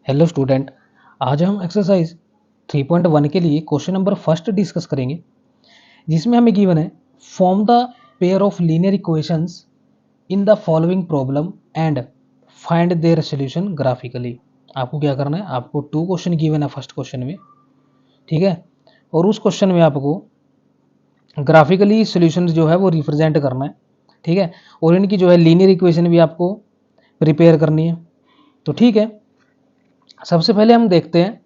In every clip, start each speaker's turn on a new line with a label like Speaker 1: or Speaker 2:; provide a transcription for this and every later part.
Speaker 1: Hello student, आज हम exercise 3.1 के लिए क्वेश्चन नंबर फर्स्ट डिस्कस करेंगे, जिसमें हमें गिवन है form the pair of linear equations in the following problem and find their solution graphically. आपको क्या करना है, आपको 2 क्वेश्चन गिवन है फर्स्ट क्वेश्चन में, ठीक है, और उस क्वेश्चन में आपको ग्राफिकली सॉल्यूशन जो है वो रिप्रेजेंट करना है, ठीक है, और इनकी जो है लीनियर इक्वेशन भी आपको प्रिपेयर करनी है। तो ठीक है, सबसे पहले हम देखते हैं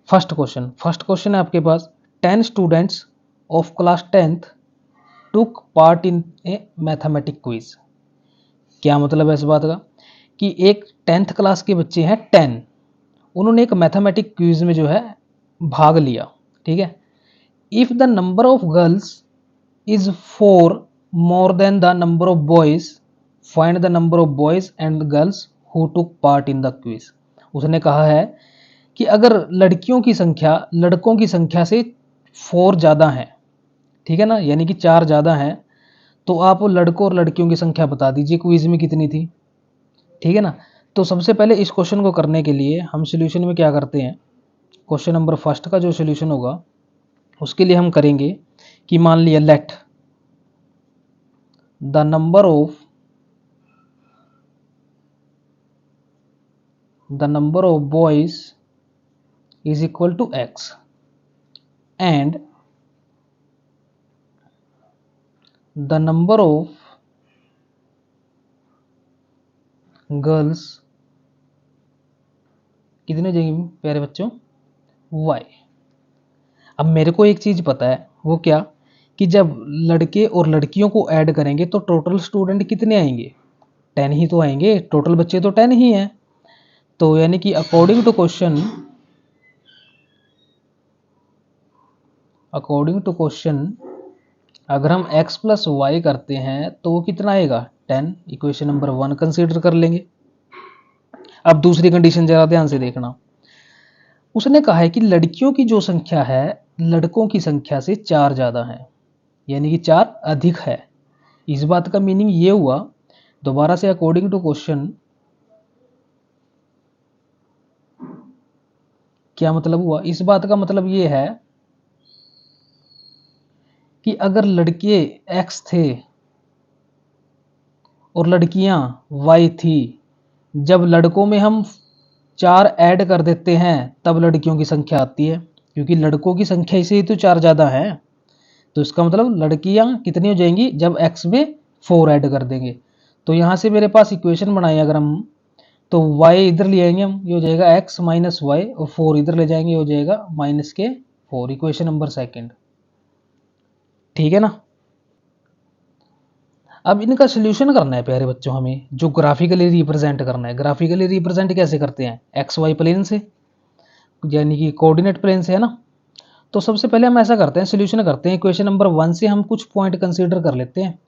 Speaker 1: फर्स्ट क्वेश्चन है आपके पास 10 students of class 10th took part in A mathematic quiz. क्या मतलब है इस बात का कि एक 10th क्लास के बच्चे हैं 10, उन्होंने एक मैथमेटिक क्विज में जो है भाग लिया, ठीक है। If the number of girls is 4 more than the number of boys, find the number of boys and girls who took part in the quiz. उसने कहा है कि अगर लड़कियों की संख्या लड़कों की संख्या से 4 ज़्यादा है, ठीक है ना, यानी कि 4 ज़्यादा है, तो आप लड़कों और लड़कियों की संख्या बता दीजिए क्विज में कितनी थी, ठीक है ना। तो सबसे पहले इस क्वेश्चन को करने के लिए हम सॉल्यूशन में क्या करते हैं, क्वेश्चन नंबर फर्स्ट का जो सॉल्यूशन होगा उसके लिए हम करेंगे कि मान लिया let the number of boys is equal to x and the number of girls कितने हो जाएंगे प्यारे बच्चों, y। अब मेरे को एक चीज़ पता है, वो क्या कि जब लड़के और लड़कियों को ऐड करेंगे तो टोटल स्टूडेंट कितने आएंगे, 10 ही तो आएंगे, टोटल बच्चे तो 10 ही हैं। तो यानी कि अकॉर्डिंग टू क्वेश्चन अगर हम x प्लस वाई करते हैं तो वो कितना आएगा 10, इक्वेशन नंबर 1 कंसीडर कर लेंगे। अब दूसरी कंडीशन जरा ध्यान से देखना, उसने कहा है कि लड़कियों की जो संख्या है लड़कों की संख्या से 4 ज़्यादा है, यानी कि 4 अधिक है। इस बात का मीनिंग ये हुआ, दोबारा से अकॉर्डिंग टू क्वेश्चन क्या मतलब हुआ, इस बात का मतलब ये है कि अगर लड़के x थे और लड़कियां y थी, जब लड़कों में हम 4 ऐड कर देते हैं तब लड़कियों की संख्या आती है, क्योंकि लड़कों की संख्या इसे ही तो 4 ज़्यादा है। तो इसका मतलब लड़कियां कितनी हो जाएंगी जब x में 4 ऐड कर देंगे। तो यहाँ से मेरे पास इक्वेशन बनाए अगर हम, तो y इधर ले आएंगे हम, ये हो जाएगा x माइनस वाई, और 4 इधर ले जाएंगे, हो जाएगा माइनस के 4, इक्वेशन नंबर सेकंड, ठीक है ना। अब इनका सोल्यूशन करना है प्यारे बच्चों, हमें जो ग्राफिकली रिप्रेजेंट करना है। ग्राफिकली रिप्रेजेंट कैसे करते हैं, एक्स वाई प्लेन से, यानी कि कोऑर्डिनेट प्लेन से, है ना। तो सबसे पहले हम ऐसा करते हैं, सोल्यूशन करते हैं, इक्वेशन नंबर 1 से हम कुछ पॉइंट कंसीडर कर लेते हैं,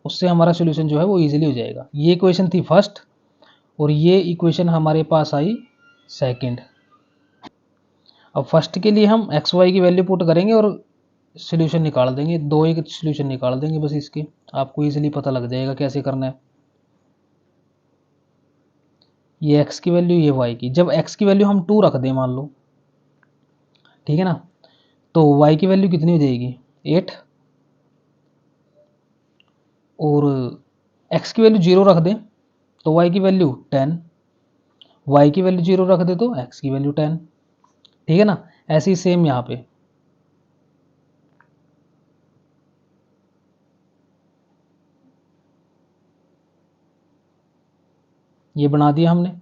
Speaker 1: उससे हमारा सोल्यूशन जो है वो इजीली हो जाएगा। ये इक्वेशन थी फर्स्ट और ये इक्वेशन हमारे पास आई सेकंड। अब फर्स्ट के लिए हम एक्स वाई की वैल्यू पुट करेंगे और सोल्यूशन निकाल देंगे, दो एक सोल्यूशन निकाल देंगे बस, इसके आपको इजीली पता लग जाएगा कैसे करना है। ये x की वैल्यू, ये y की, जब x की वैल्यू हम 2 रख दें मान लो, ठीक है ना, तो y की वैल्यू कितनी हो जाएगी 8, और x की वैल्यू 0 रख दें तो y की वैल्यू 10, y की वैल्यू 0 रख दे तो x की वैल्यू 10, ठीक है ना। ऐसे ही सेम यहाँ पे, ये बना दिया हमने,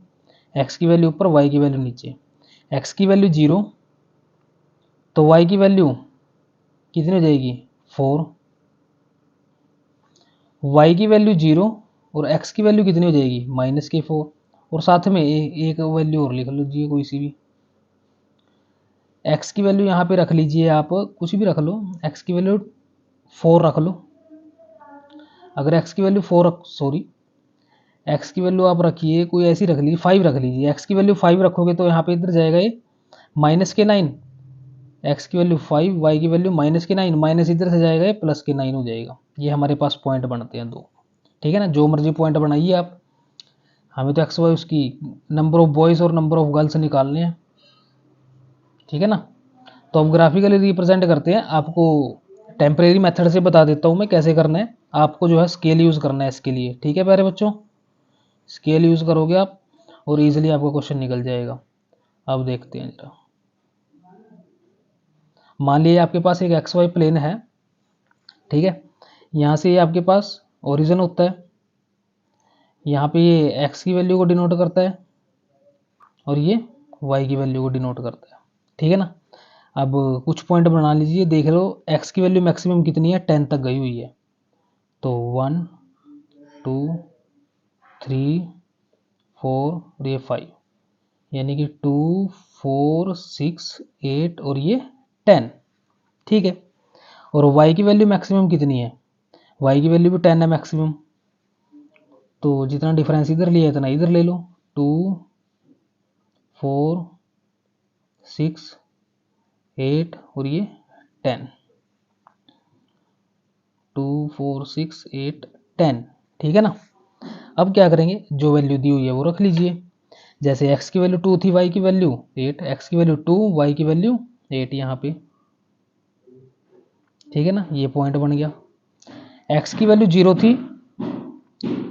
Speaker 1: x की वैल्यू ऊपर y की वैल्यू नीचे। x की वैल्यू 0 तो y की वैल्यू कितनी हो जाएगी 4, y की वैल्यू 0 और x की वैल्यू कितनी हो जाएगी माइनस के 4, और साथ में एक वैल्यू और लिख लीजिए कोई सी भी, x की वैल्यू यहाँ पे रख लीजिए, आप कुछ भी रख लो, x की वैल्यू 4 रख लो। अगर x की वैल्यू 4 सॉरी x की वैल्यू आप रखिए कोई ऐसी रख लीजिए, 5 रख लीजिए, x की वैल्यू 5 रखोगे तो यहाँ पे इधर जाएगा ये माइनस के 9, x की वैल्यू 5, y की वैल्यू माइनस के 9, माइनस इधर से जाएगा ये प्लस के 9 हो जाएगा। ये हमारे पास पॉइंट बनते हैं दो, ठीक है ना, जो मर्जी पॉइंट बनाइए आप। हमें तो एक्स वाई उसकी नंबर ऑफ बॉयज़ और नंबर ऑफ गर्ल्स निकालने हैं, ठीक है ना। तो अब ग्राफिकली रिप्रेजेंट करते हैं। आपको टेम्परेरी मेथड से बता देता हूँ मैं कैसे करना है। आपको जो है स्केल यूज़ करना है इसके लिए, ठीक है प्यारे बच्चों। स्केल यूज़ करोगे आप और इजीली आपका क्वेश्चन निकल जाएगा। अब देखते हैं जरा। मान लीजिए आपके पास एक एक्स वाई प्लेन है, ठीक है। यहाँ से ये आपके पास ओरिजिन होता है, यहाँ पे ये एक्स की वैल्यू को डिनोट करता है और ये वाई की वैल्यू को डिनोट करता है, ठीक है ना। अब कुछ पॉइंट बना लीजिए, देख लो एक्स की वैल्यू मैक्सिमम कितनी है, 10 तक गई हुई है। तो 1 2 3 4 और ये 5, यानी कि 2 4 6 8 और ये 10, ठीक है। और y की वैल्यू मैक्सिमम कितनी है, y की वैल्यू भी 10 है मैक्सिमम। तो जितना डिफरेंस इधर लिया इतना इधर ले लो, 2 4 6 8 और ये 10, 2 4 6 8 10, ठीक है ना। अब क्या करेंगे, जो वैल्यू दी हुई है वो रख लीजिए। जैसे x की वैल्यू 2 थी, y की वैल्यू 8, x की वैल्यू 2, y की वैल्यू 8 यहाँ पे, ठीक है ना। ये पॉइंट बन गया। x की वैल्यू 0 थी,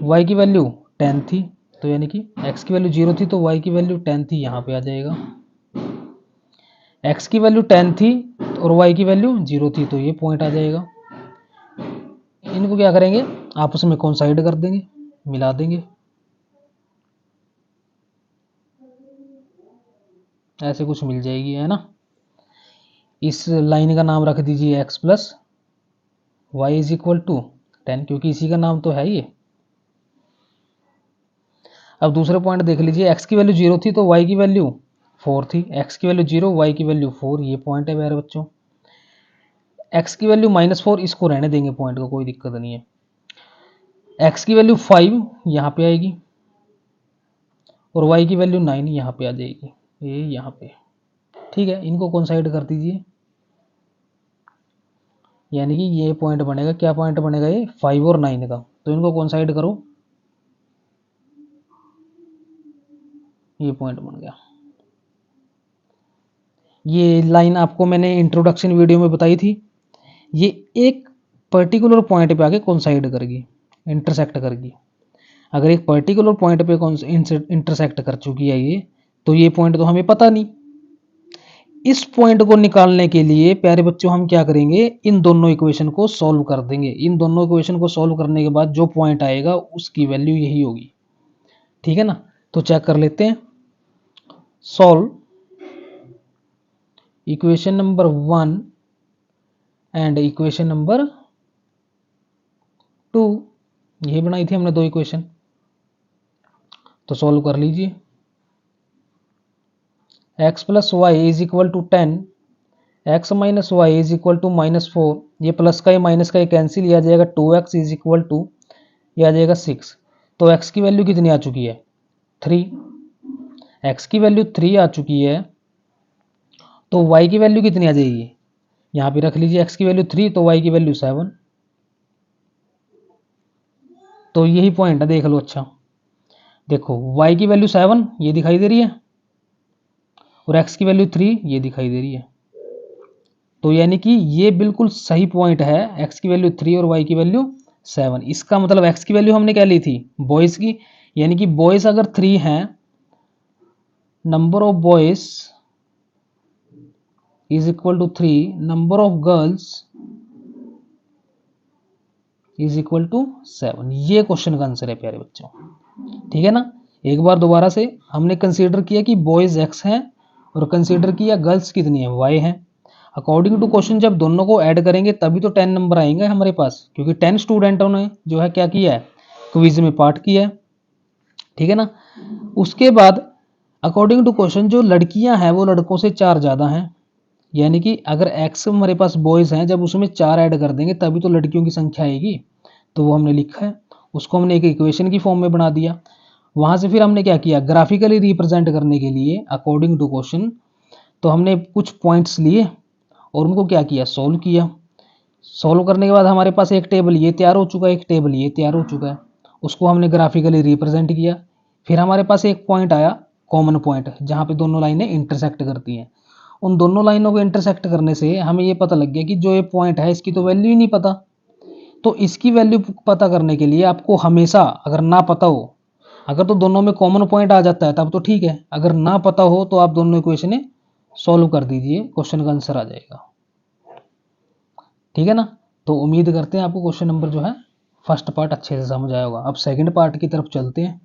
Speaker 1: y की वैल्यू 10 थी, तो यानी कि x की वैल्यू 0 थी तो y की वैल्यू 10 थी, यहाँ पे आ जाएगा। x की वैल्यू 10 थी और y की वैल्यू 0 थी, तो ये पॉइंट आ जाएगा। इनको क्या करेंगे, आपस में कोइंसाइड कर देंगे, मिला देंगे। ऐसे कुछ मिल जाएगी, है ना। इस लाइन का नाम रख दीजिए x plus y is equal to 10, क्योंकि इसी का नाम तो है ये। अब दूसरे पॉइंट देख लीजिए, x की वैल्यू 0 थी तो y की वैल्यू 4 थी, x की वैल्यू 0, y की वैल्यू 4, ये पॉइंट है मेरे बच्चों। x की वैल्यू -4, इसको रहने देंगे पॉइंट को, कोई दिक्कत नहीं है। x की वैल्यू 5 यहाँ पे आएगी और y की वैल्यू 9 यहाँ पे आ जाएगी, ये यहाँ पे, ठीक है। इनको कोइंसाइड कर दीजिए, यानी कि ये पॉइंट बनेगा, क्या पॉइंट बनेगा, ये 5 और 9 का। तो इनको कोइंसाइड करो, ये पॉइंट बन गया। ये लाइन आपको मैंने इंट्रोडक्शन वीडियो में बताई थी, ये एक पर्टिकुलर पॉइंट पे आके कोइंसाइड करेगी, इंटरसेक्ट करेगी। अगर एक पर्टिकुलर पॉइंट पे इंटरसेक्ट कर चुकी है ये, तो ये पॉइंट तो हमें पता नहीं। इस पॉइंट को निकालने के लिए प्यारे बच्चों हम क्या करेंगे, इन दोनों इक्वेशन को सॉल्व कर देंगे। इन दोनों इक्वेशन को सॉल्व करने के बाद जो पॉइंट आएगा उसकी वैल्यू यही होगी, ठीक है ना। तो चेक कर लेते हैं। Solve equation number 1 and equation number 2, यही बनाई थी हमने दो इक्वेशन। तो सॉल्व कर लीजिए। x plus y is equal to 10, x minus y is equal to -4, ये प्लस का ये माइनस का ये कैंसिल, ये आ जाएगा 2x इज इक्वल टू, ये आ जाएगा 6। तो x की वैल्यू कितनी आ चुकी है, 3। x की वैल्यू 3 आ चुकी है, तो y की वैल्यू कितनी आ जाएगी, यहाँ पे रख लीजिए x की वैल्यू 3 तो y की वैल्यू 7। तो यही पॉइंट है, देख लो। अच्छा देखो, y की वैल्यू 7 ये दिखाई दे रही है और x की वैल्यू 3 ये दिखाई दे रही है। तो यानी कि ये बिल्कुल सही पॉइंट है, x की वैल्यू 3 और y की वैल्यू 7। इसका मतलब x की वैल्यू हमने क्या ली थी, बॉयज़ की, यानी कि बॉयज़ अगर 3 हैं, number of boys is equal to 3, number of girls is equal to 7। ये क्वेश्चन का आंसर है प्यारे बच्चों, ठीक है ना। एक बार दोबारा से हमने कंसीडर किया कि बॉयज़ x हैं और कंसीडर किया गर्ल्स कितनी है, y हैं। अकॉर्डिंग टू क्वेश्चन जब दोनों को ऐड करेंगे तभी तो 10 नंबर आएंगे हमारे पास, क्योंकि 10 स्टूडेंटों ने जो है क्या किया है, क्विज में पार्ट किया है, ठीक है ना। उसके बाद अकॉर्डिंग टू क्वेश्चन जो लड़कियां हैं वो लड़कों से 4 ज़्यादा हैं, यानी कि अगर x हमारे पास बॉयज़ हैं, जब उसमें 4 ऐड कर देंगे तभी तो लड़कियों की संख्या आएगी। तो वो हमने लिखा है, उसको हमने एक इक्वेशन की फॉर्म में बना दिया। वहाँ से फिर हमने क्या किया, ग्राफिकली रिप्रेजेंट करने के लिए अकॉर्डिंग टू क्वेश्चन, तो हमने कुछ पॉइंट्स लिए और उनको क्या किया, सॉल्व किया। सॉल्व करने के बाद हमारे पास एक टेबल ये तैयार हो चुका है, एक टेबल ये तैयार हो चुका है, उसको हमने ग्राफिकली रिप्रेजेंट किया। फिर हमारे पास एक पॉइंट आया कॉमन पॉइंट, जहाँ पे दोनों लाइनें इंटरसेक्ट करती हैं। उन दोनों लाइनों को इंटरसेक्ट करने से हमें ये पता लग गया कि जो ये पॉइंट है इसकी तो वैल्यू ही नहीं पता। तो इसकी वैल्यू पता करने के लिए आपको हमेशा, अगर ना पता हो, अगर तो दोनों में कॉमन पॉइंट आ जाता है तब तो ठीक है, अगर ना पता हो तो आप दोनों इक्वेशन सॉल्व कर दीजिए, क्वेश्चन का आंसर आ जाएगा। ठीक है ना। तो उम्मीद करते हैं आपको क्वेश्चन नंबर जो है फर्स्ट पार्ट अच्छे से समझ आया होगा। अब सेकंड पार्ट की तरफ चलते हैं।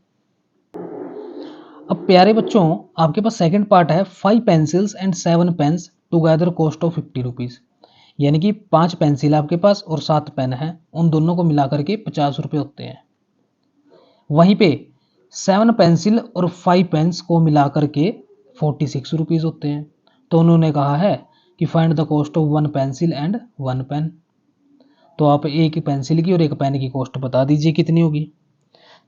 Speaker 1: अब प्यारे बच्चों, आपके पास सेकंड पार्ट है 5 pencils and 7 pens together cost of 50 rupees. यानी कि 5 पेंसिल आपके पास और 7 पेन है, उन दोनों को मिलाकर के 50 रुपये होते हैं। वहीं पे 7 पेंसिल और 5 पेन्स को मिलाकर के 46 रुपीज़ होते हैं। तो उन्होंने कहा है कि find the cost of 1 pencil and 1 pen. तो आप एक पेंसिल की और एक पेन की कॉस्ट बता दीजिए कितनी होगी।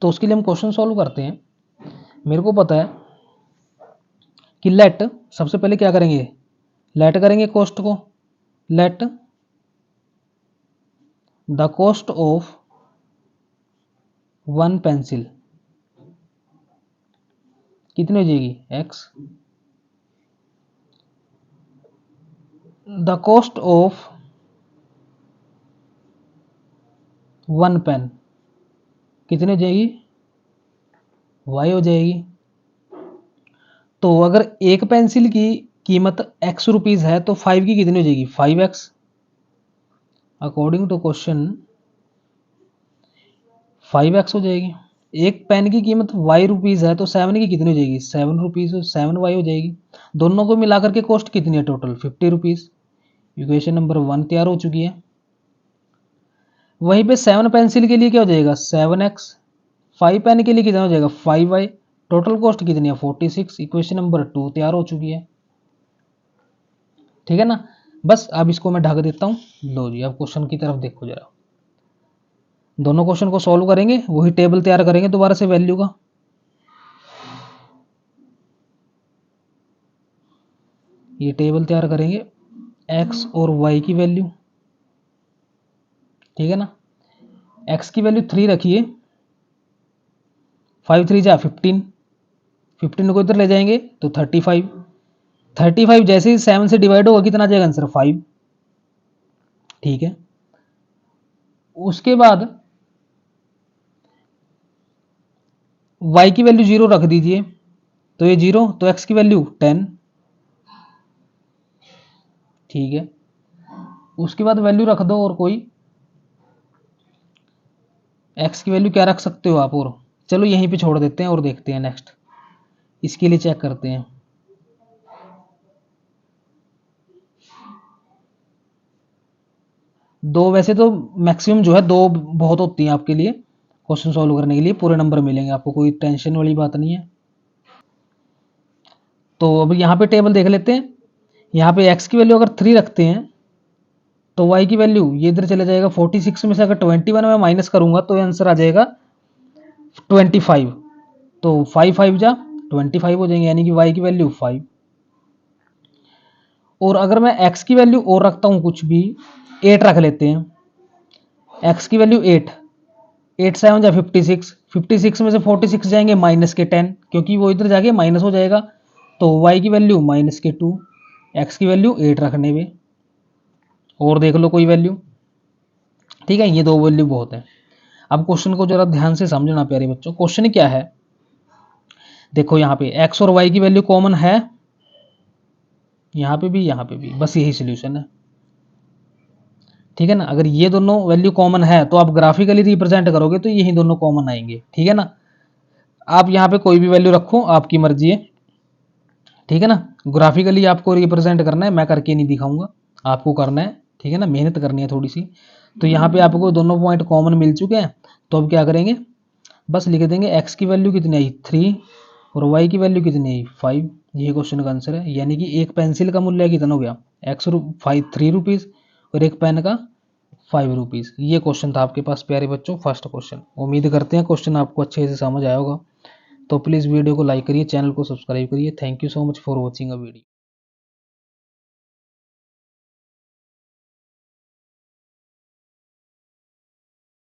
Speaker 1: तो उसके लिए हम क्वेश्चन सॉल्व करते हैं। मेरे को पता है कि लेट, सबसे पहले क्या करेंगे, लेट करेंगे कॉस्ट को। Let the cost of 1 pencil कितनी हो जाएगी, x। The cost of 1 pen कितनी हो जाएगी, y हो जाएगी। तो अगर एक पेंसिल की कीमत x रुपीज़ है तो 5 की कितनी हो जाएगी, 5x। According to question 5x हो जाएगी। एक पेन की कीमत y रुपीज़ है तो 7 की कितनी हो जाएगी, 7 रुपीज़, 7y हो जाएगी। दोनों को मिलाकर के कॉस्ट कितनी है टोटल, 50 रुपीज़। इक्वेशन नंबर 1 तैयार हो चुकी है। वहीं पे 7 पेंसिल के लिए क्या हो जाएगा, 7x। 5 पेन के लिए कितना हो जाएगा, 5y। टोटल कॉस्ट कितनी है, 46। इक्वेशन नंबर 2 तैयार हो चुकी है। ठीक है ना। बस अब इसको मैं ढक देता हूँ। लो जी, अब क्वेश्चन की तरफ देखो जरा। दोनों क्वेश्चन को सॉल्व करेंगे, वही टेबल तैयार करेंगे दोबारा से वैल्यू का। ये टेबल तैयार करेंगे x और y की वैल्यू। ठीक है ना। x की वैल्यू 3 रखिए, 5 3 जा 15, 15 को इधर ले जाएंगे तो 35। 35 जैसे ही 7 से डिवाइड होगा कितना आ जाएगा आंसर, 5। ठीक है। उसके बाद y की वैल्यू 0 रख दीजिए, तो ये 0, तो x की वैल्यू 10। ठीक है। उसके बाद वैल्यू रख दो और कोई, x की वैल्यू क्या रख सकते हो आप, और चलो यहीं पे छोड़ देते हैं और देखते हैं नेक्स्ट। इसके लिए चेक करते हैं। दो, वैसे तो मैक्सिमम जो है 2 बहुत होती हैं आपके लिए क्वेश्चन सॉल्व करने के लिए, पूरे नंबर मिलेंगे आपको, कोई टेंशन वाली बात नहीं है। तो अब यहाँ पे टेबल देख लेते हैं। यहाँ पे x की वैल्यू अगर 3 रखते हैं तो y की वैल्यू ये इधर चले जाएगा, 46 में से अगर 21 में माइनस करूंगा तो आंसर आ जाएगा 25। तो 5 5 जा 25 हो जाएंगे, यानी कि y की वैल्यू 5। और अगर मैं x की वैल्यू और रखता हूँ कुछ भी, 8 रख लेते हैं, x की वैल्यू 8, 8 7 जा 56, 56 में से 46 जाएंगे माइनस के 10, क्योंकि वो इधर जाके माइनस हो जाएगा। तो y की वैल्यू माइनस के 2, x की वैल्यू 8 रखने में। और देख लो कोई वैल्यू। ठीक है, ये 2 वैल्यू बहुत है। अब क्वेश्चन को जरा ध्यान से समझना प्यारे बच्चों। क्वेश्चन क्या है, देखो यहाँ पे x और y की वैल्यू कॉमन है, यहाँ पे भी, बस यही सोल्यूशन है। ठीक है ना। अगर ये दोनों वैल्यू कॉमन है तो आप ग्राफिकली रिप्रेजेंट करोगे तो यही दोनों कॉमन आएंगे। ठीक है ना। आप यहाँ पे कोई भी वैल्यू रखो, आपकी मर्जी है। ठीक है ना। ग्राफिकली आपको रिप्रेजेंट करना है, मैं करके नहीं दिखाऊंगा, आपको करना है। ठीक है ना, मेहनत करनी है थोड़ी सी। तो यहाँ पे आपको दोनों पॉइंट कॉमन मिल चुके हैं, तो अब क्या करेंगे, बस लिख देंगे x की वैल्यू कितनी आई 3 और y की वैल्यू कितनी आई 5। ये क्वेश्चन का आंसर है। यानी कि एक पेंसिल का मूल्य कितना हो गया, 3 रुपीज़ और एक पेन का 5 रुपीज़। ये क्वेश्चन था आपके पास प्यारे बच्चों, फर्स्ट क्वेश्चन। उम्मीद करते हैं क्वेश्चन आपको अच्छे से समझ आया होगा। तो प्लीज़ वीडियो को लाइक करिए, चैनल को सब्सक्राइब करिए। Thank you so much for watching a video.